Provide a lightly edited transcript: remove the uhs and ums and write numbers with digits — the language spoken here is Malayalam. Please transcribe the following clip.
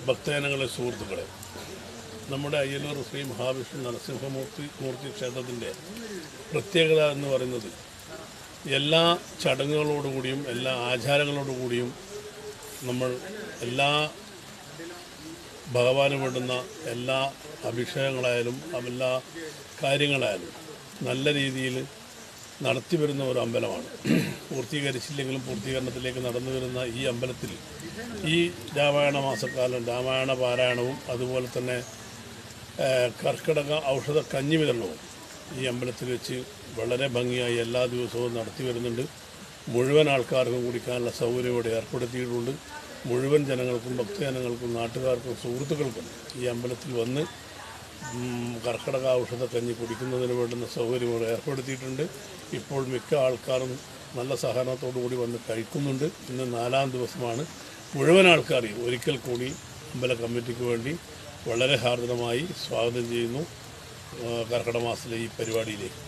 ഭക്തജനങ്ങളെ സുഹൃത്തുക്കളെ, നമ്മുടെ അയ്യന്നൂർ ശ്രീ മഹാവിഷ്ണു നരസിംഹമൂർത്തി ക്ഷേത്രത്തിൻ്റെ പ്രത്യേകത എന്ന് പറയുന്നത് എല്ലാ ചടങ്ങുകളോടുകൂടിയും എല്ലാ ആചാരങ്ങളോടുകൂടിയും നമ്മൾ എല്ലാ ഭഗവാന് വേണ്ടുന്ന എല്ലാ അഭിഷേകങ്ങളായാലും എല്ലാ കാര്യങ്ങളായാലും നല്ല രീതിയിൽ നടത്തി വരുന്ന ഒരു അമ്പലമാണ്. പൂർത്തീകരിച്ചില്ലെങ്കിലും പൂർത്തീകരണത്തിലേക്ക് നടന്നു വരുന്ന ഈ അമ്പലത്തിൽ ഈ രാമായണ മാസക്കാലം രാമായണ പാരായണവും അതുപോലെ തന്നെ കർക്കിടക ഔഷധ കഞ്ഞി വിതരണവും ഈ അമ്പലത്തിൽ വെച്ച് വളരെ ഭംഗിയായി എല്ലാ ദിവസവും നടത്തി വരുന്നുണ്ട്. മുഴുവൻ ആൾക്കാർക്കും കുടിക്കാനുള്ള സൗകര്യം ഇവിടെ ഏർപ്പെടുത്തിയിട്ടുണ്ട്. മുഴുവൻ ജനങ്ങൾക്കും ഭക്തജനങ്ങൾക്കും നാട്ടുകാർക്കും സുഹൃത്തുക്കൾക്കും ഈ അമ്പലത്തിൽ വന്ന് കർക്കിടക ഔഷധ കഞ്ഞി കുടിക്കുന്നതിന് വേണ്ടുന്ന സൗകര്യം ഇവിടെ ഏർപ്പെടുത്തിയിട്ടുണ്ട്. ഇപ്പോൾ മിക്ക ആൾക്കാരും നല്ല സഹകരണത്തോടു കൂടി വന്ന് കഴിക്കുന്നുണ്ട്. ഇന്ന് 4ാം ദിവസമാണ്. മുഴുവൻ ആൾക്കാരെയും ഒരിക്കൽ കൂടി അമ്പല കമ്മിറ്റിക്ക് വേണ്ടി വളരെ ഹാർദവമായി സ്വാഗതം ചെയ്യുന്നു കർക്കിടക മാസത്തിലെ ഈ പരിപാടിയിലേക്ക്.